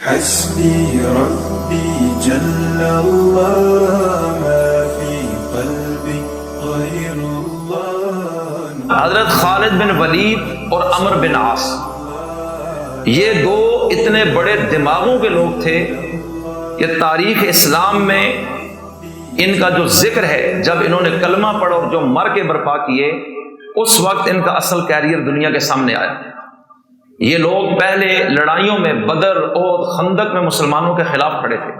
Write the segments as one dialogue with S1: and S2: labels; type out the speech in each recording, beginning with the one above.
S1: حسبي ربي جل الله ما في قلبي غير الله.
S2: حضرت خالد بن ولید اور عمرو بن عاص یہ دو اتنے بڑے دماغوں کے لوگ تھے کہ تاریخ اسلام میں ان کا جو ذکر ہے، جب انہوں نے کلمہ پڑھا اور جو مر کے برپا کیے، اس وقت ان کا اصل کیریئر دنیا کے سامنے آیا. یہ لوگ پہلے لڑائیوں میں بدر، احد، خندق میں مسلمانوں کے خلاف کھڑے تھے،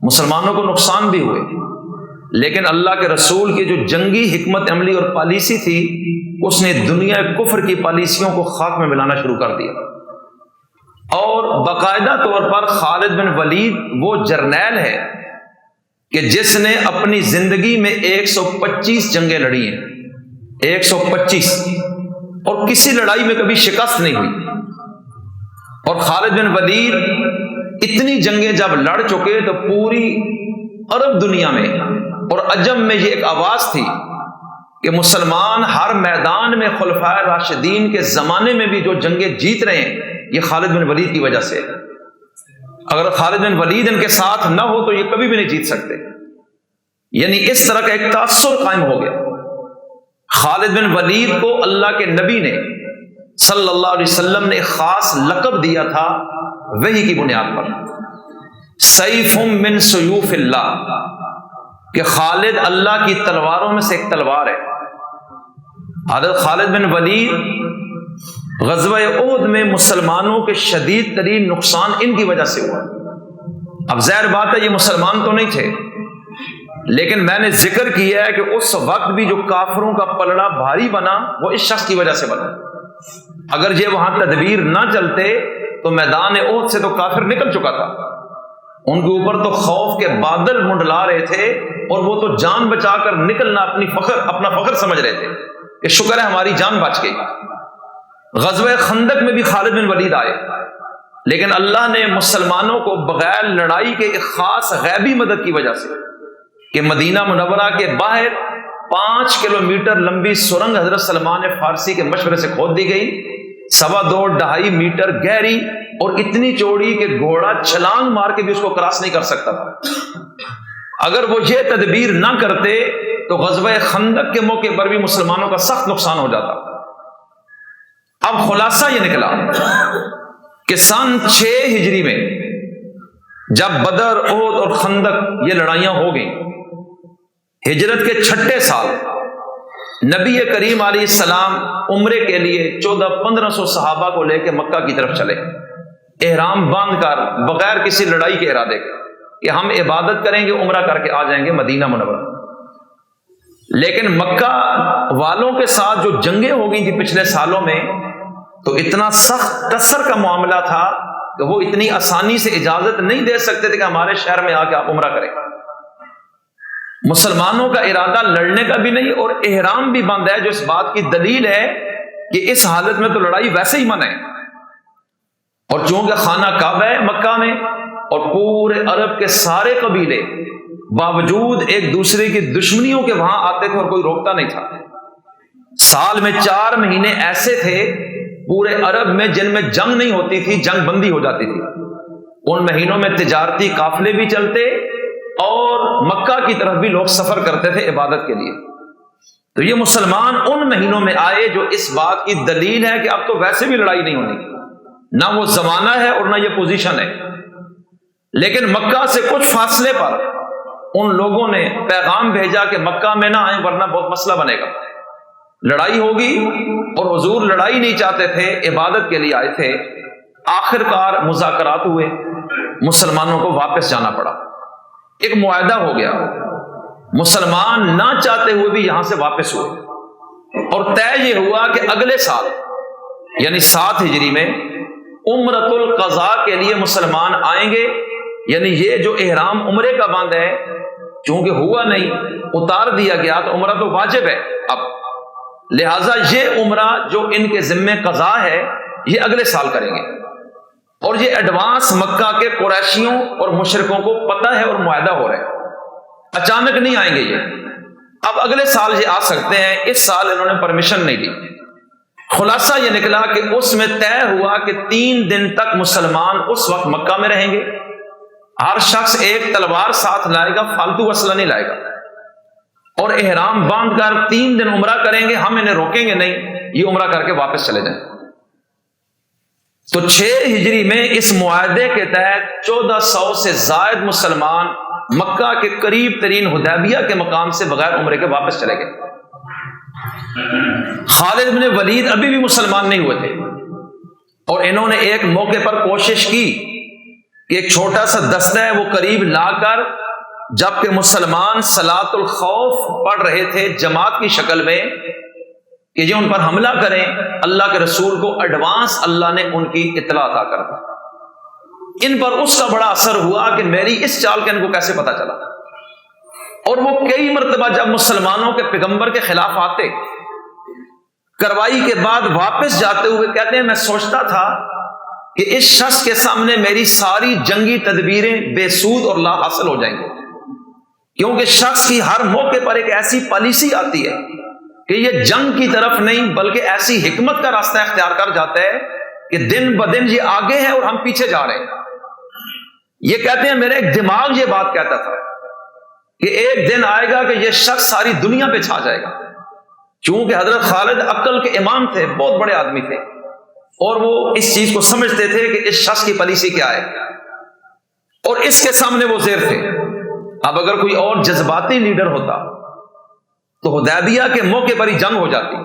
S2: مسلمانوں کو نقصان بھی ہوئے، لیکن اللہ کے رسول کی جو جنگی حکمت عملی اور پالیسی تھی، اس نے دنیا کفر کی پالیسیوں کو خاک میں ملانا شروع کر دیا. اور باقاعدہ طور پر خالد بن ولید وہ جرنیل ہے کہ جس نے اپنی زندگی میں 125 جنگیں لڑی ہیں، 125، اور کسی لڑائی میں کبھی شکست نہیں ہوئی. اور خالد بن ولید اتنی جنگیں جب لڑ چکے تو پوری عرب دنیا میں اور عجم میں یہ ایک آواز تھی کہ مسلمان ہر میدان میں خلفائے راشدین کے زمانے میں بھی جو جنگیں جیت رہے ہیں، یہ خالد بن ولید کی وجہ سے. اگر خالد بن ولید ان کے ساتھ نہ ہو تو یہ کبھی بھی نہیں جیت سکتے. یعنی اس طرح کا ایک تاثر قائم ہو گیا. خالد بن ولید کو اللہ کے نبی نے صلی اللہ علیہ وسلم نے ایک خاص لقب دیا تھا وحی کی بنیاد پر، سیف من سیوف اللہ، کہ خالد اللہ کی تلواروں میں سے ایک تلوار ہے. حضرت خالد بن ولید غزوہ احد میں مسلمانوں کے شدید ترین نقصان ان کی وجہ سے ہوا. اب ظاہر بات ہے یہ مسلمان تو نہیں تھے، لیکن میں نے ذکر کیا ہے کہ اس وقت بھی جو کافروں کا پلڑا بھاری بنا وہ اس شخص کی وجہ سے بنا. اگر یہ وہاں تدبیر نہ چلتے تو میدان احد سے تو کافر نکل چکا تھا. ان کے اوپر تو خوف کے بادل منڈلا رہے تھے اور وہ تو جان بچا کر نکلنا اپنا فخر سمجھ رہے تھے کہ شکر ہے ہماری جان بچ گئی. غزوہ خندق میں بھی خالد بن ولید آئے، لیکن اللہ نے مسلمانوں کو بغیر لڑائی کے ایک خاص غیبی مدد کی وجہ سے کہ مدینہ منورہ کے باہر 5 کلومیٹر لمبی سرنگ حضرت سلمان فارسی کے مشورے سے کھود دی گئی، 2.5 میٹر گہری اور اتنی چوڑی کہ گھوڑا چھلانگ مار کے بھی اس کو کراس نہیں کر سکتا تھا. اگر وہ یہ تدبیر نہ کرتے تو غزوہ خندق کے موقع پر بھی مسلمانوں کا سخت نقصان ہو جاتا. اب خلاصہ یہ نکلا کہ سن 6 ہجری میں جب بدر، احد اور خندق یہ لڑائیاں ہو گئیں، ہجرت کے 6 سال نبی کریم علیہ السلام عمرے کے لیے 1400-1500 صحابہ کو لے کے مکہ کی طرف چلے، احرام باندھ کر بغیر کسی لڑائی کے ارادے کے کہ ہم عبادت کریں گے، عمرہ کر کے آ جائیں گے مدینہ منورہ. لیکن مکہ والوں کے ساتھ جو جنگیں ہو گئی تھی پچھلے سالوں میں، تو اتنا سخت ٹسر کا معاملہ تھا کہ وہ اتنی آسانی سے اجازت نہیں دے سکتے تھے کہ ہمارے شہر میں آ کے آپ عمرہ کریں. مسلمانوں کا ارادہ لڑنے کا بھی نہیں اور احرام بھی بند ہے، جو اس بات کی دلیل ہے کہ اس حالت میں تو لڑائی ویسے ہی منع ہے. اور چونکہ خانہ کعبہ ہے مکہ میں اور پورے عرب کے سارے قبیلے باوجود ایک دوسرے کی دشمنیوں کے وہاں آتے تھے اور کوئی روکتا نہیں تھا. سال میں 4 مہینے ایسے تھے پورے عرب میں جن میں جنگ نہیں ہوتی تھی، جنگ بندی ہو جاتی تھی. ان مہینوں میں تجارتی قافلے بھی چلتے اور مکہ کی طرف بھی لوگ سفر کرتے تھے عبادت کے لیے. تو یہ مسلمان ان مہینوں میں آئے جو اس بات کی دلیل ہے کہ اب تو ویسے بھی لڑائی نہیں ہونی، نہ وہ زمانہ ہے اور نہ یہ پوزیشن ہے. لیکن مکہ سے کچھ فاصلے پر ان لوگوں نے پیغام بھیجا کہ مکہ میں نہ آئیں ورنہ بہت مسئلہ بنے گا، لڑائی ہوگی. اور حضور لڑائی نہیں چاہتے تھے، عبادت کے لیے آئے تھے. آخر کار مذاکرات ہوئے، مسلمانوں کو واپس جانا پڑا. ایک معاہدہ ہو گیا، مسلمان نہ چاہتے ہوئے بھی یہاں سے واپس ہوئے اور طے یہ ہوا کہ اگلے سال یعنی 7 ہجری میں عمرۃ القضاء کے لیے مسلمان آئیں گے. یعنی یہ جو احرام عمرے کا باندھ ہے چونکہ ہوا نہیں، اتار دیا گیا، تو عمرہ تو واجب ہے اب، لہٰذا یہ عمرہ جو ان کے ذمے قضا ہے یہ اگلے سال کریں گے. اور یہ ایڈوانس مکہ کے قریشیوں اور مشرکوں کو پتہ ہے اور معاہدہ ہو رہا ہے، اچانک نہیں آئیں گے یہ. اب اگلے سال یہ آ سکتے ہیں، اس سال انہوں نے پرمیشن نہیں دی. خلاصہ یہ نکلا کہ اس میں طے ہوا کہ 3 دن تک مسلمان اس وقت مکہ میں رہیں گے. ہر شخص ایک تلوار ساتھ لائے گا، فالتو اسلحہ نہیں لائے گا، اور احرام باندھ کر 3 دن عمرہ کریں گے. ہم انہیں روکیں گے نہیں، یہ عمرہ کر کے واپس چلے جائیں. تو 6 ہجری میں اس معاہدے کے تحت 1400 سے زائد مسلمان مکہ کے قریب ترین حدیبیہ کے مقام سے بغیر عمرے کے واپس چلے گئے. خالد بن ولید ابھی بھی مسلمان نہیں ہوئے تھے، اور انہوں نے ایک موقع پر کوشش کی کہ ایک چھوٹا سا دستہ ہے وہ قریب لا کر، جبکہ مسلمان صلاۃ الخوف پڑھ رہے تھے جماعت کی شکل میں کہ یہ ان پر حملہ کریں، اللہ کے رسول کو ایڈوانس اللہ نے ان کی اطلاع عطا کر دی. ان پر اس کا بڑا اثر ہوا کہ میری اس چال کا ان کو کیسے پتا چلا، اور وہ کئی مرتبہ جب مسلمانوں کے پیغمبر کے خلاف آتے، کروائی کے بعد واپس جاتے ہوئے کہتے ہیں میں سوچتا تھا کہ اس شخص کے سامنے میری ساری جنگی تدبیریں بے سود اور لا حاصل ہو جائیں گی، کیونکہ شخص کی ہر موقع پر ایک ایسی پالیسی آتی ہے کہ یہ جنگ کی طرف نہیں بلکہ ایسی حکمت کا راستہ اختیار کر جاتا ہے کہ دن بدن یہ آگے ہے اور ہم پیچھے جا رہے ہیں. یہ کہتے ہیں میرا ایک دماغ یہ بات کہتا تھا کہ ایک دن آئے گا کہ یہ شخص ساری دنیا پہ چھا جائے گا. چونکہ حضرت خالد عقل کے امام تھے، بہت بڑے آدمی تھے، اور وہ اس چیز کو سمجھتے تھے کہ اس شخص کی پالیسی کیا ہے، اور اس کے سامنے وہ زیر تھے. اب اگر کوئی اور جذباتی لیڈر ہوتا تو حدیبیہ کے موقع پر ہی جنگ ہو جاتی،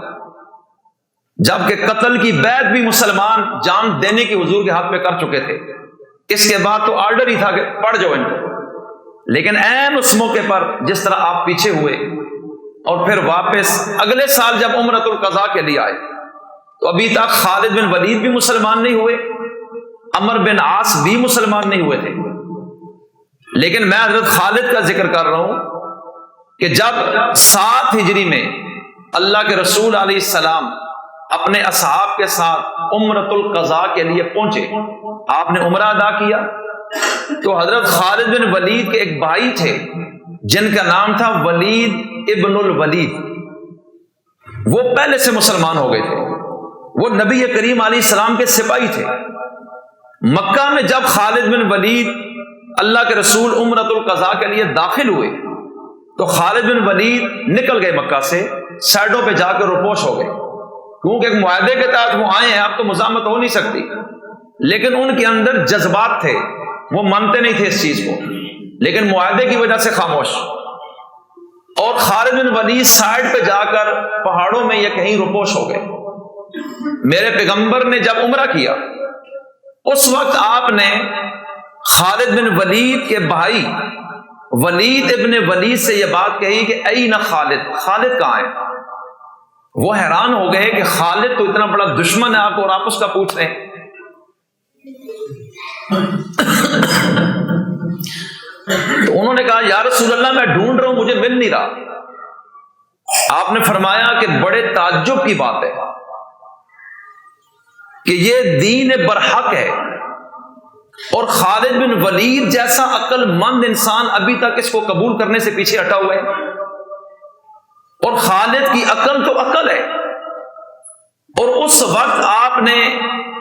S2: جبکہ قتل کی بیعت بھی مسلمان جان دینے کی حضور کے ہاتھ میں کر چکے تھے. اس کے بعد تو آرڈر ہی تھا کہ پڑھ جاؤ ان کو. لیکن عین اس موقع پر جس طرح آپ پیچھے ہوئے اور پھر واپس اگلے سال جب عمرۃ القضاء کے لیے آئے تو ابھی تک خالد بن ولید بھی مسلمان نہیں ہوئے، عمر بن عاص بھی مسلمان نہیں ہوئے تھے. لیکن میں حضرت خالد کا ذکر کر رہا ہوں کہ جب 7 ہجری میں اللہ کے رسول علیہ السلام اپنے اصحاب کے ساتھ عمرۃ القضاء کے لیے پہنچے، آپ نے عمرہ ادا کیا، تو حضرت خالد بن ولید کے ایک بھائی تھے جن کا نام تھا ولید ابن الولید. وہ پہلے سے مسلمان ہو گئے تھے، وہ نبی کریم علیہ السلام کے سپاہی تھے. مکہ میں جب خالد بن ولید اللہ کے رسول عمرۃ القضاء کے لیے داخل ہوئے تو خالد بن ولید نکل گئے مکہ سے، سائڈوں پہ جا کے روپوش ہو گئے، کیونکہ ایک معاہدے کے تحت وہ آئے ہیں، اب تو مزاحمت ہو نہیں سکتی. لیکن ان کے اندر جذبات تھے، وہ مانتے نہیں تھے اس چیز کو، لیکن معاہدے کی وجہ سے خاموش. اور خالد بن ولید سائڈ پہ جا کر پہاڑوں میں یا کہیں روپوش ہو گئے. میرے پیغمبر نے جب عمرہ کیا اس وقت آپ نے خالد بن ولید کے بھائی ولید ابن ولید سے یہ بات کہی کہ این خالد، خالد کہاں ہے؟ وہ حیران ہو گئے کہ خالد تو اتنا بڑا دشمن ہے آپ کو، اور آپ اس کا پوچھ رہے ہیں. تو انہوں نے کہا یا رسول اللہ میں ڈھونڈ رہا ہوں، مجھے مل نہیں رہا. آپ نے فرمایا کہ بڑے تعجب کی بات ہے کہ یہ دین برحق ہے، اور خالد بن ولید جیسا عقل مند انسان ابھی تک اس کو قبول کرنے سے پیچھے ہٹا ہوا ہے. اور خالد کی عقل تو عقل ہے. اور اس وقت آپ نے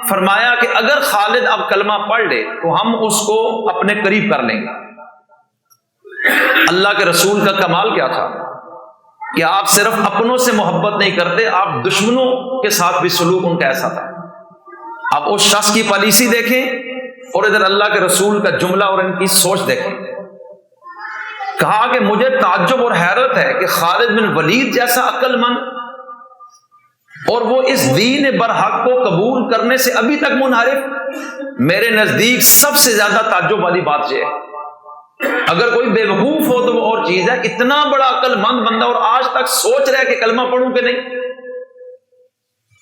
S2: فرمایا کہ اگر خالد اب کلمہ پڑھ لے تو ہم اس کو اپنے قریب کر لیں گے. اللہ کے رسول کا کمال کیا تھا کہ آپ صرف اپنوں سے محبت نہیں کرتے، آپ دشمنوں کے ساتھ بھی سلوک ان کا ایسا تھا. آپ اس شخص کی پالیسی دیکھیں اور ادھر اللہ کے رسول کا جملہ اور ان کی سوچ دیکھیں. کہا کہ مجھے تعجب اور حیرت ہے کہ خالد بن ولید جیسا عقل مند اور وہ اس دین برحق کو قبول کرنے سے ابھی تک منحرف. میرے نزدیک سب سے زیادہ تعجب والی بات یہ ہے، اگر کوئی بے وقوف ہو تو وہ اور چیز ہے، اتنا بڑا عقل مند بندہ اور آج تک سوچ رہا ہے کہ کلمہ پڑھوں کہ نہیں.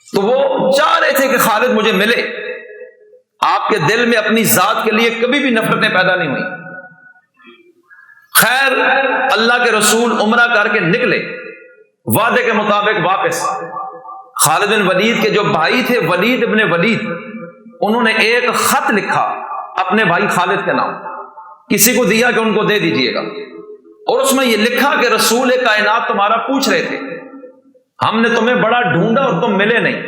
S2: تو وہ چاہ رہے تھے کہ خالد مجھے ملے. آپ کے دل میں اپنی ذات کے لیے کبھی بھی نفرتیں پیدا نہیں ہوئی. خیر اللہ کے رسول عمرہ کر کے نکلے، وعدے کے مطابق واپس. خالد بن ولید کے جو بھائی تھے ولید ابن ولید، انہوں نے ایک خط لکھا اپنے بھائی خالد کے نام، کسی کو دیا کہ ان کو دے دیجئے گا، اور اس میں یہ لکھا کہ رسول کائنات تمہارا پوچھ رہے تھے، ہم نے تمہیں بڑا ڈھونڈا اور تم ملے نہیں،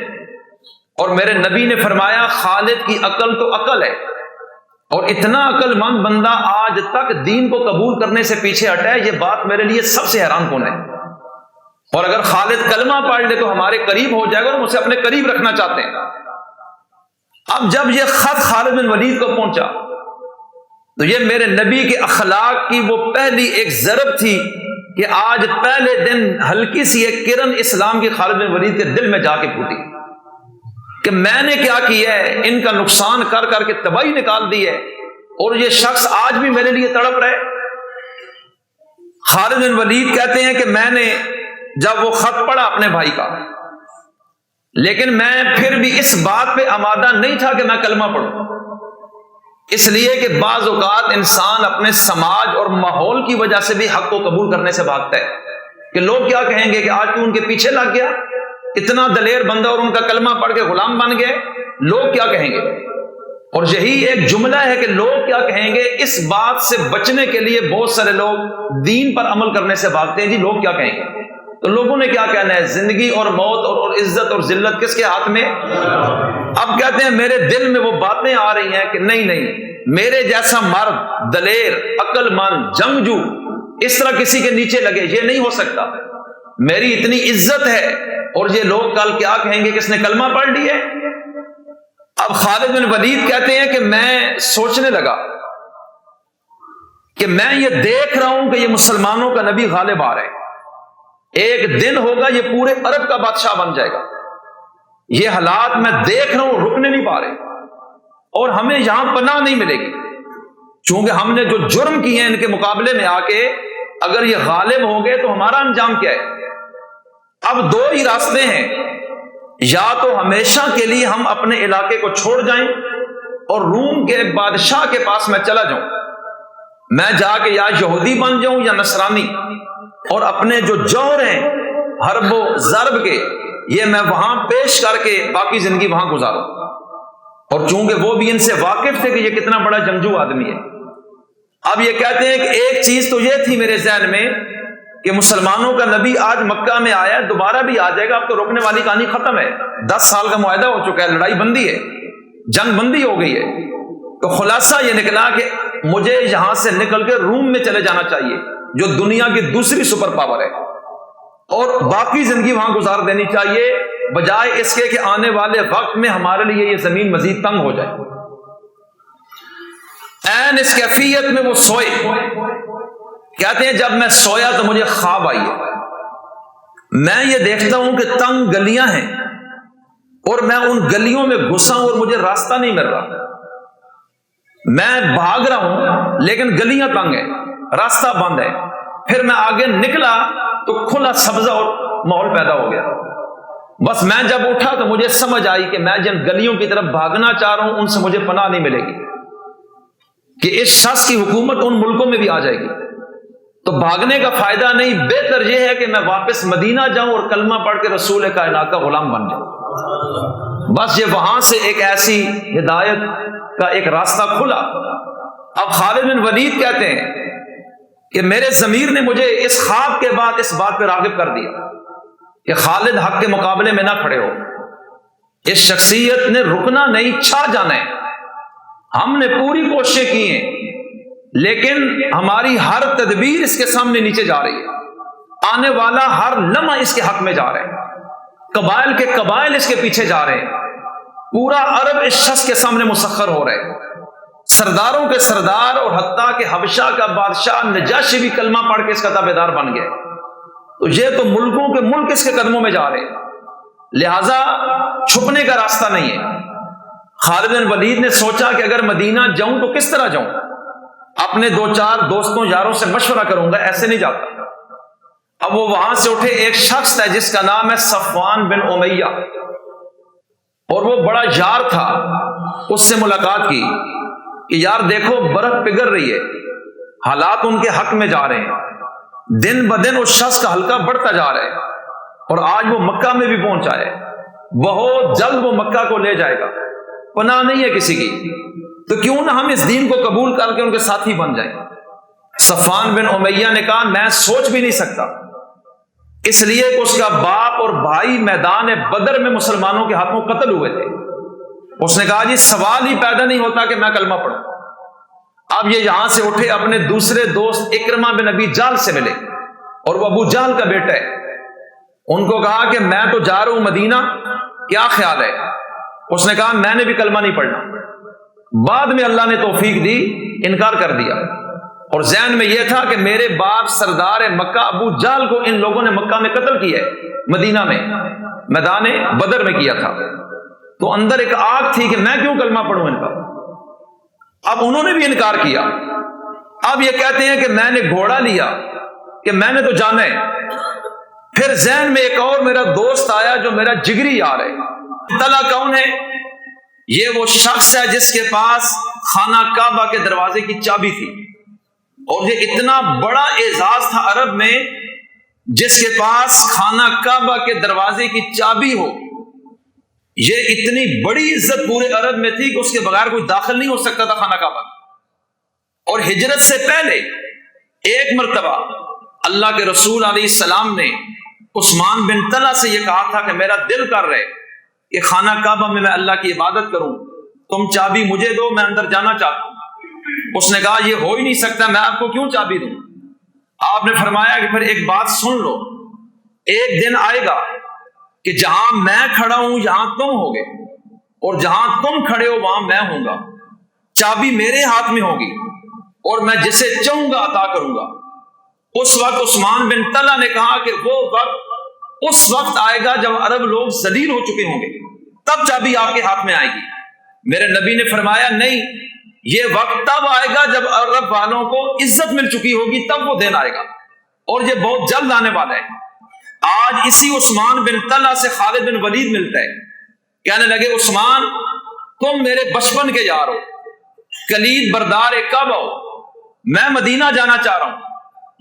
S2: اور میرے نبی نے فرمایا خالد کی عقل تو عقل ہے، اور اتنا عقل مند بندہ آج تک دین کو قبول کرنے سے پیچھے ہٹا ہے، یہ بات میرے لیے سب سے حیران کن ہے۔ اور اگر خالد کلمہ پڑھ لے تو ہمارے قریب ہو جائے گا، اور اسے اپنے قریب رکھنا چاہتے ہیں۔ اب جب یہ خط خالد بن ولید کو پہنچا تو یہ میرے نبی کے اخلاق کی وہ پہلی ایک ضرب تھی کہ آج پہلے دن ہلکی سی ایک کرن اسلام کی خالد بن ولید کے دل میں جا کے پھوٹی کہ میں نے کیا کیا ہے، ان کا نقصان کر کر کے تباہی نکال دی ہے، اور یہ شخص آج بھی میرے لیے تڑپ رہے۔ خالد بن ولید کہتے ہیں کہ میں نے جب وہ خط پڑھا اپنے بھائی کا، لیکن میں پھر بھی اس بات پہ آمادہ نہیں تھا کہ میں کلمہ پڑھوں، اس لیے کہ بعض اوقات انسان اپنے سماج اور ماحول کی وجہ سے بھی حق کو قبول کرنے سے بھاگتا ہے کہ لوگ کیا کہیں گے کہ آج تو ان کے پیچھے لگ گیا، اتنا دلیر بندہ اور ان کا کلمہ پڑھ کے غلام بن گئے، لوگ کیا کہیں گے۔ اور یہی ایک جملہ ہے کہ لوگ کیا کہیں گے، اس بات سے بچنے کے لیے بہت سارے لوگ دین پر عمل کرنے سے بھاگتے ہیں، جی لوگ کیا کہیں گے۔ تو لوگوں نے کیا کہنا ہے، زندگی اور موت اور عزت اور ذلت کس کے ہاتھ میں؟ اب کہتے ہیں میرے دل میں وہ باتیں آ رہی ہیں کہ نہیں، میرے جیسا مرد، دلیر، عقل مند، جنگجو اس طرح کسی کے نیچے لگے، یہ نہیں ہو سکتا، میری اتنی عزت ہے، اور یہ لوگ کل کیا کہیں گے، کس نے کلمہ پڑھ لی ہے۔ اب خالد بن ولید کہتے ہیں کہ میں سوچنے لگا کہ میں یہ دیکھ رہا ہوں کہ یہ مسلمانوں کا نبی غالب آ رہے ہیں، ایک دن ہوگا یہ پورے عرب کا بادشاہ بن جائے گا، یہ حالات میں دیکھ رہا ہوں، رکنے نہیں پا رہے، اور ہمیں یہاں پناہ نہیں ملے گی، چونکہ ہم نے جو جرم کیے ہیں ان کے مقابلے میں آ کے، اگر یہ غالب ہو گئے تو ہمارا انجام کیا ہے۔ اب دو ہی راستے ہیں، یا تو ہمیشہ کے لیے ہم اپنے علاقے کو چھوڑ جائیں اور روم کے بادشاہ کے پاس میں چلا جاؤں، میں جا کے یا یہودی بن جاؤں یا نصرانی، اور اپنے جو جوہر ہیں حرب و ضرب کے یہ میں وہاں پیش کر کے باقی زندگی وہاں گزاروں۔ اور چونکہ وہ بھی ان سے واقف تھے کہ یہ کتنا بڑا جنگجو آدمی ہے، اب یہ کہتے ہیں کہ ایک چیز تو یہ تھی میرے ذہن میں کہ مسلمانوں کا نبی آج مکہ میں آیا، دوبارہ بھی آ جائے گا، اب تو رکنے والی کہانی ختم ہے، 10 سال کا معاہدہ ہو چکا ہے، لڑائی بندی ہے، جنگ بندی ہو گئی ہے۔ تو خلاصہ یہ نکلا کہ مجھے یہاں سے نکل کے روم میں چلے جانا چاہیے جو دنیا کی دوسری سپر پاور ہے، اور باقی زندگی وہاں گزار دینی چاہیے، بجائے اس کے کہ آنے والے وقت میں ہمارے لیے یہ زمین مزید تنگ ہو جائے۔ عین اس کیفیت میں وہ سوئے، کہتے ہیں جب میں سویا تو مجھے خواب آئی ہے، میں یہ دیکھتا ہوں کہ تنگ گلیاں ہیں اور میں ان گلیوں میں گھسا ہوں اور مجھے راستہ نہیں مل رہا، میں بھاگ رہا ہوں لیکن گلیاں تنگ ہیں، راستہ بند ہے، پھر میں آگے نکلا تو کھلا سبزہ اور ماحول پیدا ہو گیا۔ بس میں جب اٹھا تو مجھے سمجھ آئی کہ میں جن گلیوں کی طرف بھاگنا چاہ رہا ہوں ان سے مجھے پناہ نہیں ملے گی، کہ اس شخص کی حکومت ان ملکوں میں بھی آ جائے گی، تو بھاگنے کا فائدہ نہیں، بہتر یہ ہے کہ میں واپس مدینہ جاؤں اور کلمہ پڑھ کے رسول کائنات کا غلام بن جاؤں۔ بس یہ وہاں سے ایک ایسی ہدایت کا ایک راستہ کھلا۔ اب خالد بن ولید کہتے ہیں کہ میرے ضمیر نے مجھے اس خواب کے بعد اس بات پہ راغب کر دیا کہ خالد حق کے مقابلے میں نہ کھڑے ہو، اس شخصیت نے رکنا نہیں، چھا جانا ہے۔ ہم نے پوری کوششیں کی ہیں لیکن ہماری ہر تدبیر اس کے سامنے نیچے جا رہی ہے، آنے والا ہر لمحہ اس کے حق میں جا رہے ہیں، قبائل کے قبائل اس کے پیچھے جا رہے ہیں، پورا عرب اس شخص کے سامنے مسخر ہو رہے ہیں، سرداروں کے سردار اور حتیٰ کہ حبشہ کا بادشاہ نجاشی بھی کلمہ پڑھ کے اس کا تابعدار بن گئے۔ تو یہ تو ملکوں کے ملک اس کے قدموں میں جا رہے ہیں، لہذا چھپنے کا راستہ نہیں ہے۔ خالد بن ولید نے سوچا کہ اگر مدینہ جاؤں تو کس طرح جاؤں، اپنے 2-4 دوستوں یاروں سے مشورہ کروں گا، ایسے نہیں جاتا۔ اب وہ وہاں سے اٹھے، ایک شخص ہے جس کا نام ہے صفوان بن امیہ، اور وہ بڑا یار تھا، اس سے ملاقات کی کہ یار دیکھو برف پگھل رہی ہے، حالات ان کے حق میں جا رہے ہیں، دن بدن اس شخص کا حلقہ بڑھتا جا رہا ہے، اور آج وہ مکہ میں بھی پہنچا ہے، بہت جلد وہ مکہ کو لے جائے گا، پناہ نہیں ہے کسی کی، تو کیوں نہ ہم اس دین کو قبول کر کے ان کے ساتھی بن جائیں۔ صفوان بن امیہ نے کہا میں سوچ بھی نہیں سکتا اس لیے کہ اس کا باپ اور بھائی میدان بدر میں مسلمانوں کے ہاتھوں قتل ہوئے تھے۔ اس نے کہا جی سوال ہی پیدا نہیں ہوتا کہ میں کلمہ پڑھوں۔ اب یہ یہاں سے اٹھے، اپنے دوسرے دوست اکرمہ بن ابی جہل سے ملے، اور وہ ابو جہل کا بیٹا ہے۔ ان کو کہا کہ میں تو جا رہا ہوں مدینہ، کیا خیال ہے؟ اس نے کہا میں نے بھی کلمہ نہیں پڑھنا۔ بعد میں اللہ نے توفیق دی، انکار کر دیا، اور ذہن میں یہ تھا کہ میرے باپ سردار مکہ ابو جہل کو ان لوگوں نے مکہ میں قتل کیا ہے، مدینہ میں میدان بدر میں کیا تھا، تو اندر ایک آگ تھی کہ میں کیوں کلمہ پڑھوں ان کا۔ اب انہوں نے بھی انکار کیا۔ اب یہ کہتے ہیں کہ میں نے گھوڑا لیا کہ میں نے تو جانا ہے۔ پھر ذہن میں ایک اور میرا دوست آیا جو میرا جگری یار ہے۔ طلحہ کون ہے؟ یہ وہ شخص ہے جس کے پاس خانہ کعبہ کے دروازے کی چابی تھی، اور یہ اتنا بڑا اعزاز تھا عرب میں، جس کے پاس خانہ کعبہ کے دروازے کی چابی ہو، یہ اتنی بڑی عزت پورے عرب میں تھی کہ اس کے بغیر کوئی داخل نہیں ہو سکتا تھا خانہ کعبہ۔ اور ہجرت سے پہلے ایک مرتبہ اللہ کے رسول علیہ السلام نے عثمان بن طلحہ سے یہ کہا تھا کہ میرا دل کر رہے کہ خانہ کعبہ میں اللہ کی عبادت کروں، تم چابی مجھے دو، میں اندر جانا چاہتا ہوں۔ اس نے کہا یہ ہو ہی نہیں سکتا، میں آپ کو کیوں چابی دوں؟ آپ نے فرمایا کہ پھر ایک بات سن لو، ایک دن آئے گا کہ جہاں میں کھڑا ہوں یہاں تم ہوگے، اور جہاں تم کھڑے ہو وہاں میں ہوں گا، چابی میرے ہاتھ میں ہوگی، اور میں جسے چاہوں گا عطا کروں گا۔ اس وقت عثمان بن طلحہ نے کہا کہ وہ وقت اس وقت آئے گا جب عرب لوگ ذلیل ہو چکے ہوں گے، تب چابی آپ کے ہاتھ میں آئے گی۔ میرے نبی نے فرمایا نہیں، یہ وقت تب آئے گا جب عرب والوں کو عزت مل چکی ہوگی، تب وہ دن آئے گا، اور یہ بہت جلد آنے والا ہے۔ آج اسی عثمان بن طلحہ سے خالد بن ولید ملتا ہے، کہنے لگے عثمان تم میرے بچپن کے یار ہو، کلید بردار کعبہ ہو، میں مدینہ جانا چاہ رہا ہوں،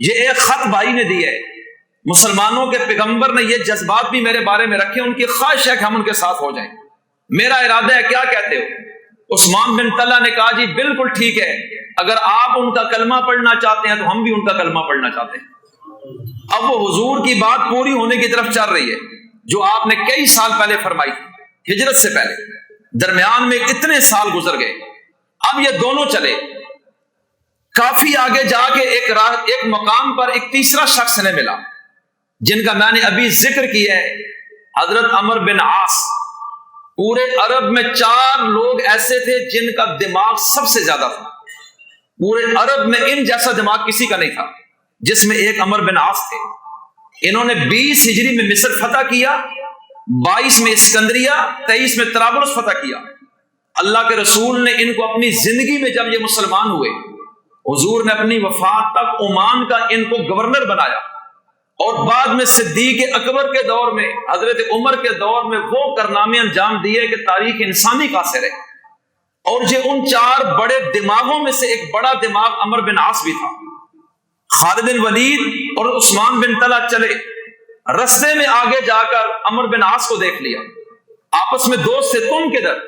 S2: یہ ایک خط بھائی نے دی ہے، مسلمانوں کے پیغمبر نے یہ جذبات بھی میرے بارے میں رکھے، ان کی خواہش ہے کہ ہم ان کے ساتھ ہو جائیں، میرا ارادہ ہے، کیا کہتے ہو؟ عثمان بن طلحہ نے کہا جی بالکل ٹھیک ہے، اگر آپ ان کا کلمہ پڑھنا چاہتے ہیں تو ہم بھی ان کا کلمہ پڑھنا چاہتے ہیں۔ اب وہ حضور کی بات پوری ہونے کی طرف چل رہی ہے جو آپ نے کئی سال پہلے فرمائی تھی، ہجرت سے پہلے، درمیان میں اتنے سال گزر گئے۔ اب یہ دونوں چلے، کافی آگے جا کے ایک مقام پر ایک تیسرا شخص نے ملا جن کا میں نے ابھی ذکر کیا ہے، حضرت عمر بن عاص۔ پورے عرب میں 4 لوگ ایسے تھے جن کا دماغ سب سے زیادہ تھا، پورے عرب میں ان جیسا دماغ کسی کا نہیں تھا، جس میں ایک عمر بن عاص تھے۔ انہوں نے 20 ہجری میں مصر فتح کیا، 22 میں اسکندریہ، 23 میں طرابلس فتح کیا۔ اللہ کے رسول نے ان کو اپنی زندگی میں جب یہ مسلمان ہوئے، حضور نے اپنی وفات تک عمان کا ان کو گورنر بنایا، اور بعد میں صدیق اکبر کے دور میں، حضرت عمر کے دور میں وہ کارنامے انجام دیے کہ تاریخ انسانی کا اثر ہے۔ اور یہ ان 4 بڑے دماغوں میں سے ایک بڑا دماغ عمر بن عاص بھی تھا۔ خالد بن ولید اور عثمان بن طلحہ چلے، رستے میں آگے جا کر عمر بن عاص کو دیکھ لیا، آپس میں دوست تھے، تم کدھر؟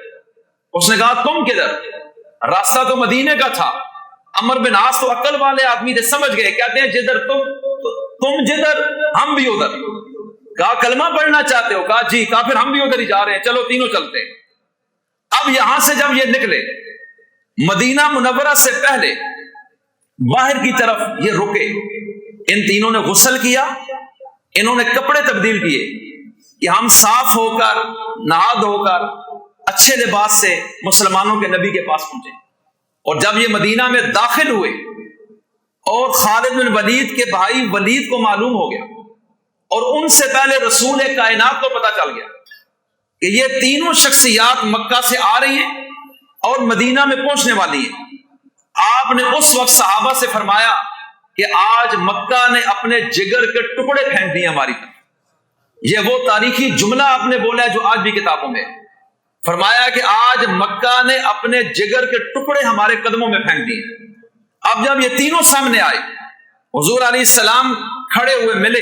S2: اس نے کہا تم کدھر؟ راستہ تو مدینے کا تھا۔ عمر بن عاص تو عقل والے آدمی تھے، سمجھ گئے، کہتے ہیں جدھر تم جدھر ہم بھی ادھر۔ کہا کلمہ پڑھنا چاہتے ہو؟ کہا جی۔ کہا پھر ہم بھی ادھر ہی جا رہے ہیں، چلو تینوں چلتے ہیں۔ اب یہاں سے جب یہ نکلے، مدینہ منورہ سے پہلے باہر کی طرف یہ رکے، ان تینوں نے غسل کیا، انہوں نے کپڑے تبدیل کیے کہ ہم صاف ہو کر، نہا دھو کر، اچھے لباس سے مسلمانوں کے نبی کے پاس پہنچے۔ اور جب یہ مدینہ میں داخل ہوئے اور خالد بن ولید کے بھائی ولید کو معلوم ہو گیا، اور ان سے پہلے رسول کائنات کو پتہ چل گیا کہ یہ تینوں شخصیات مکہ سے آ رہی ہیں اور مدینہ میں پہنچنے والی ہیں، آپ نے اس وقت صحابہ سے فرمایا کہ آج مکہ نے اپنے جگر کے ٹکڑے پھینک دیے ہماری طرف۔ یہ وہ تاریخی جملہ آپ نے بولا ہے جو آج بھی کتابوں میں ہے۔ فرمایا کہ آج مکہ نے اپنے جگر کے ٹکڑے ہمارے قدموں میں پھینک دیے۔ اب جب یہ تینوں سامنے آئے، حضور علیہ السلام کھڑے ہوئے ملے،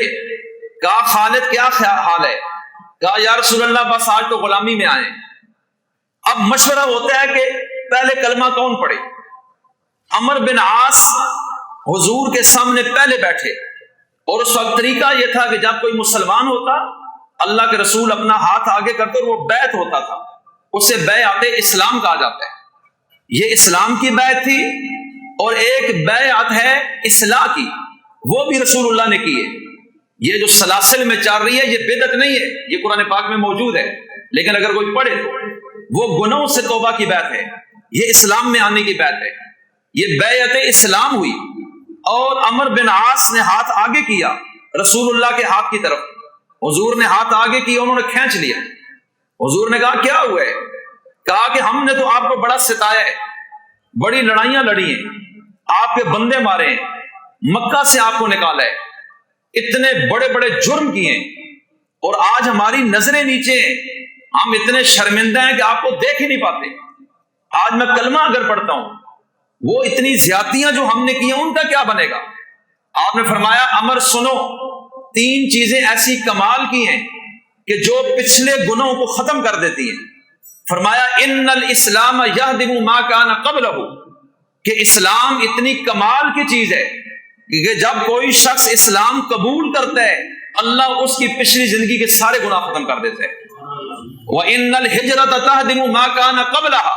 S2: کہا خالد کیا حال ہے؟ کہا یا رسول اللہ بس آج تو غلامی میں آئے۔ اب مشورہ ہوتا ہے کہ پہلے کلمہ کون پڑھے؟ عمر بن عاص حضور کے سامنے پہلے بیٹھے اور اس وقت طریقہ یہ تھا کہ جب کوئی مسلمان ہوتا اللہ کے رسول اپنا ہاتھ آگے کرتے اور وہ بیعت ہوتا تھا، اسے بیعت اسلام کہا جاتا ہے۔ یہ اسلام کی بیعت تھی، اور ایک بیعت ہے اصلاح کی، وہ بھی رسول اللہ نے کی ہے۔ یہ جو سلاسل میں چل رہی ہے یہ بدعت نہیں ہے، یہ قرآن پاک میں موجود ہے، لیکن اگر کوئی پڑھے وہ گناہوں سے توبہ کی بیعت ہے، یہ اسلام میں آنے کی بیعت ہے۔ یہ بیعت اسلام ہوئی، اور عمر بن عاص نے ہاتھ آگے کیا رسول اللہ کے ہاتھ کی طرف۔ حضور نے ہاتھ آگے کیا، انہوں نے کھینچ لیا۔ حضور نے کہا کیا ہوا ہے؟ کہا کہ ہم نے تو آپ کو بڑا ستایا ہے، بڑی لڑائیاں لڑی ہیں، آپ کے بندے مارے ہیں، مکہ سے آپ کو نکالا ہے، اتنے بڑے بڑے جرم کیے ہیں، اور آج ہماری نظریں نیچے ہیں، ہم اتنے شرمندہ ہیں کہ آپ کو دیکھ ہی نہیں پاتے۔ آج میں کلمہ اگر پڑھتا ہوں، وہ اتنی زیادتیاں جو ہم نے کی ہیں ان کا کیا بنے گا؟ آپ نے فرمایا عمر سنو، 3 چیزیں ایسی کمال کی ہیں کہ جو پچھلے گناہوں کو ختم کر دیتی ہیں۔ فرمایا ان الاسلام یہدم ما کان قبلہ، کہ اسلام اتنی کمال کی چیز ہے کہ جب کوئی شخص اسلام قبول کرتا ہے اللہ اس کی پچھلی زندگی کے سارے گناہ ختم کر دیتا ہے۔ وَإِنَّ الْهِجْرَةَ تَهْدِمُ مَا كَانَ قَبْلَهَا،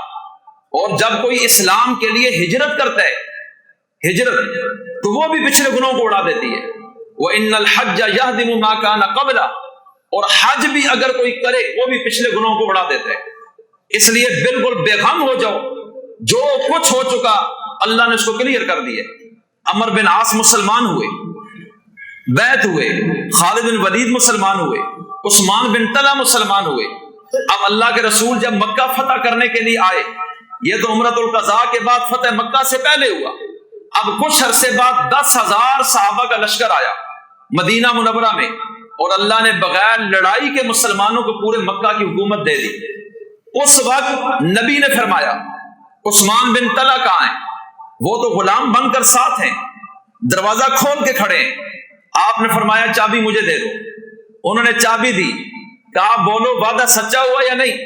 S2: اور جب کوئی اسلام کے لیے ہجرت کرتا ہے، ہجرت تو وہ بھی پچھلے گناہوں کو اڑا دیتی ہے۔ وَإِنَّ الْحَجَّ يَهْدِمُ مَا كَانَ قَبْلَهَا، اور حج بھی اگر کوئی کرے وہ بھی پچھلے گناہوں کو اڑا دیتا ہے۔ اس لیے بالکل بے غم ہو جاؤ، جو کچھ ہو چکا اللہ نے اس کو کلیئر کر دیا۔ عمر بن عاص مسلمان ہوئے، بیعت ہوئے، خالد بن ولید مسلمان ہوئے، عثمان بن طلحہ مسلمان ہوئے۔ اب اللہ کے رسول جب مکہ فتح کرنے کے لیے آئے، یہ تو عمرۃ القضاء کے بعد فتح مکہ سے پہلے ہوا، اب کچھ عرصے بعد 10,000 صحابہ کا لشکر آیا مدینہ منورہ میں، اور اللہ نے بغیر لڑائی کے مسلمانوں کو پورے مکہ کی حکومت دے دی۔ اس وقت نبی نے فرمایا عثمان بن طلحہ کہاں ہیں؟ وہ تو غلام بن کر ساتھ ہیں، دروازہ کھول کے کھڑے ہیں۔ آپ نے فرمایا چابی مجھے دے دو۔ انہوں نے چابی دی، کہا بولو وعدہ سچا ہوا یا نہیں؟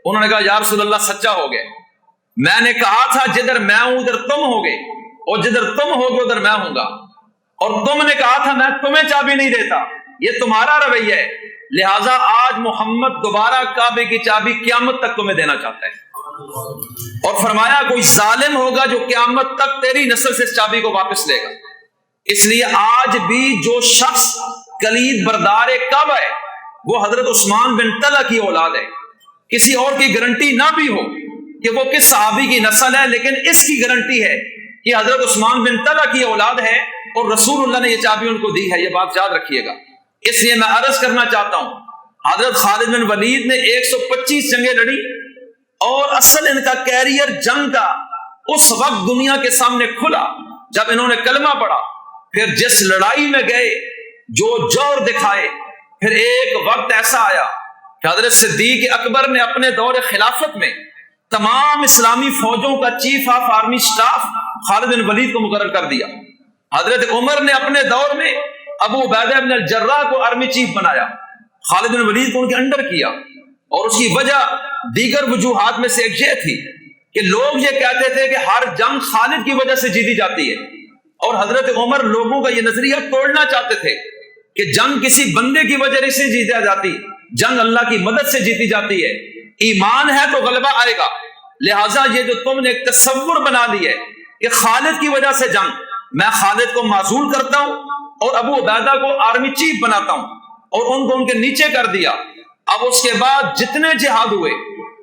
S2: انہوں نے کہا یا رسول اللہ سچا ہو گیا، میں نے کہا تھا جدھر میں ہوں ادھر تم ہوگے، اور جدھر تم ہوگے ادھر میں ہوں گا، اور تم نے کہا تھا میں تمہیں چابی نہیں دیتا، یہ تمہارا رویہ ہے، لہٰذا آج محمد دوبارہ کعبے کی چابی قیامت تک تمہیں دینا چاہتا ہے۔ اور فرمایا کوئی ظالم ہوگا جو قیامت تک تیری نسل سے اس چابی کو واپس لے گا۔ اس لیے آج بھی جو شخص کلید بردار کعبہ ہے وہ حضرت عثمان بن طلحہ کی اولاد ہے۔ کسی اور کی گارنٹی نہ بھی ہو کہ وہ کس صحابی کی نسل ہے، لیکن اس کی گارنٹی ہے کہ حضرت عثمان بن طلحہ کی اولاد ہے، اور رسول اللہ نے یہ چابی ان کو دی ہے، یہ بات یاد رکھیے گا۔ اس لیے میں عرض کرنا چاہتا ہوں حضرت خالد بن ولید نے 125 جنگیں لڑی، اور اصل ان کا کیریئر جنگ کا اس وقت دنیا کے سامنے کھلا جب انہوں نے کلمہ پڑھا، پھر جس لڑائی میں گئے جو جور دکھائے، پھر ایک وقت ایسا آیا کہ حضرت صدیق اکبر نے اپنے دور خلافت میں تمام اسلامی فوجوں کا چیف آف آرمی سٹاف خالد بن ولید کو مقرر کر دیا۔ حضرت عمر نے اپنے دور میں ابو عبیدہ بن الجراح کو آرمی چیف بنایا، خالد بن ولید کو ان کے انڈر کیا، اور اس کی وجہ دیگر وجوہات میں سے ایک یہ تھی کہ لوگ یہ کہتے تھے کہ ہر جنگ خالد کی وجہ سے جیتی جاتی ہے، اور حضرت عمر لوگوں کا یہ نظریہ توڑنا چاہتے تھے کہ جنگ کسی بندے کی وجہ سے جیتا جاتی، جنگ اللہ کی مدد سے جیتی جاتی ہے، ایمان ہے تو غلبہ آئے گا۔ لہٰذا یہ جو تم نے ایک تصور بنا لی ہے کہ خالد کی وجہ سے جنگ، میں خالد کو معزول کرتا ہوں اور ابو عبیدہ کو آرمی چیف بناتا ہوں، اور ان کو ان کے نیچے کر دیا۔ اب اس کے بعد جتنے جہاد ہوئے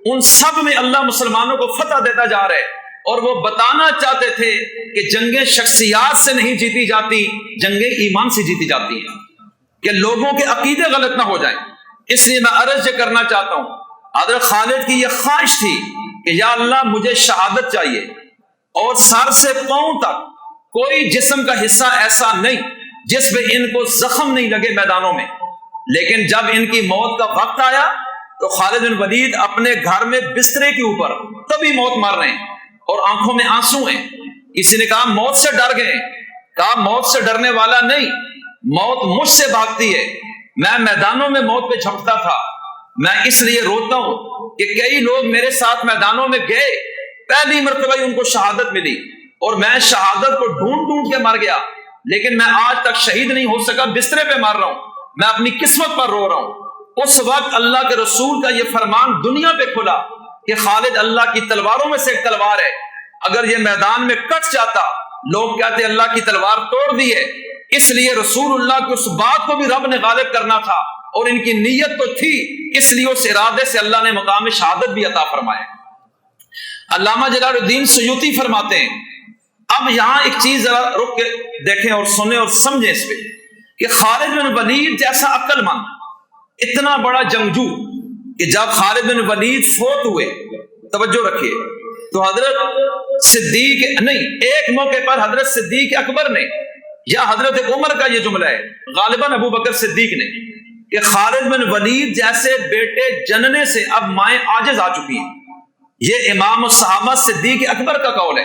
S2: ان سب میں اللہ مسلمانوں کو فتح دیتا جا رہا ہے، اور وہ بتانا چاہتے تھے کہ جنگیں شخصیات سے نہیں جیتی جاتی، جنگیں ایمان سے جیتی جاتی ہیں، کہ لوگوں کے عقیدے غلط نہ ہو جائیں۔ اس لیے میں عرض یہ کرنا چاہتا ہوں، حضرت خالد کی یہ خواہش تھی کہ یا اللہ مجھے شہادت چاہیے، اور سر سے پاؤں تک کوئی جسم کا حصہ ایسا نہیں جس میں ان کو زخم نہیں لگے میدانوں میں۔ لیکن جب ان کی موت کا وقت آیا تو خالد بن ولید اپنے گھر میں بسترے کے اوپر تبھی موت مار رہے ہیں، اور آنکھوں میں آنسو ہیں۔ کسی نے کہا موت سے ڈر گئے، کہا موت سے ڈرنے والا نہیں، موت مجھ سے بھاگتی ہے، میں میدانوں میں موت پہ جھپٹتا تھا، میں اس لیے روتا ہوں کہ کئی لوگ میرے ساتھ میدانوں میں گئے، پہلی مرتبہ ہی ان کو شہادت ملی، اور میں شہادت کو ڈھونڈ ڈھونڈ کے مر گیا، لیکن میں آج تک شہید نہیں ہو سکا، بسترے پہ مار رہا ہوں، میں اپنی قسمت پر رو رہا ہوں۔ اس وقت اللہ کے رسول کا یہ فرمان دنیا پہ کھلا کہ خالد اللہ کی تلواروں میں سے ایک تلوار ہے، اگر یہ میدان میں کٹ جاتا لوگ کہتے اللہ کی تلوار توڑ دی ہے۔ اس لیے رسول اللہ کی اس بات کو بھی رب نے غالب کرنا تھا، اور ان کی نیت تو تھی، اس لیے اس ارادے سے اللہ نے مقام شہادت بھی عطا فرمایا۔ علامہ جلال الدین سیوطی فرماتے ہیں، اب یہاں ایک چیز ذرا رک کے دیکھیں اور سنیں اور سمجھیں اس پہ، کہ خالد بن ولید جیسا عقل مند، اتنا بڑا جنگجو، کہ جب خالد بن ولید فوت ہوئے، توجہ رکھیے، تو حضرت صدیق نہیں، ایک موقع پر حضرت صدیق اکبر نے یا حضرت عمر کا یہ جملہ ہے، غالباً ابو بکر صدیق نے، کہ خالد بن ولید جیسے بیٹے جننے سے اب مائیں عاجز آ چکی ہیں۔ یہ امام الصحابہ صدیق اکبر کا قول ہے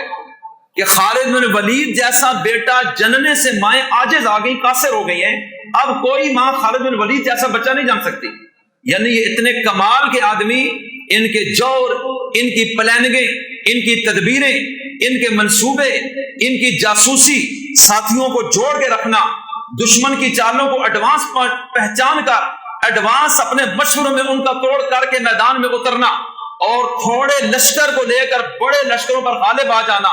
S2: کہ خالد بن ولید جیسا بیٹا جننے سے مائیں عاجز آ گئی، قاصر ہو گئی ہیں، اب کوئی ماں خالد بن ولید جیسا بچہ نہیں جان سکتی۔ یعنی یہ اتنے کمال کے آدمی، ان کے جور، ان کی پلاننگیں، ان کی تدبیریں، ان کے منصوبے، ان کی جاسوسی، ساتھیوں کو جوڑ کے رکھنا، دشمن کی چالوں کو ایڈوانس پہچان کر ایڈوانس اپنے مشوروں میں ان کا توڑ کر کے میدان میں اترنا، اور تھوڑے لشکر کو لے کر بڑے لشکروں پر غالب آ جانا۔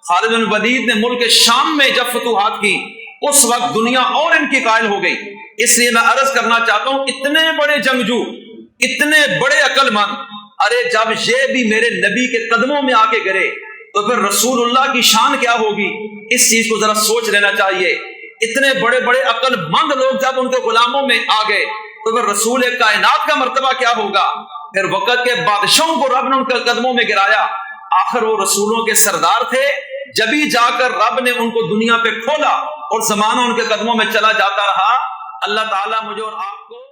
S2: خالد بن ولید نے ملک شام میں جب فتوحات کی، اس وقت دنیا اور ان کی قائل ہو گئی۔ اس لیے میں عرض کرنا چاہتا ہوں، اتنے بڑے جنگجو، اتنے بڑے عقل مند، ارے جب یہ بھی میرے نبی کے قدموں میں آ کے گرے تو پھر رسول اللہ کی شان کیا ہوگی؟ اس چیز کو ذرا سوچ لینا چاہیے۔ اتنے بڑے بڑے عقل مند لوگ جب ان کے غلاموں میں آ گئے تو پھر رسول کائنات کا مرتبہ کیا ہوگا؟ پھر وقت کے بادشاہوں کو رب نے ان کے قدموں میں گرایا، آخر وہ رسولوں کے سردار تھے، جبھی جا کر رب نے ان کو دنیا پہ کھولا اور زمانہ ان کے قدموں میں چلا جاتا رہا۔ اللہ تعالیٰ مجھے اور آپ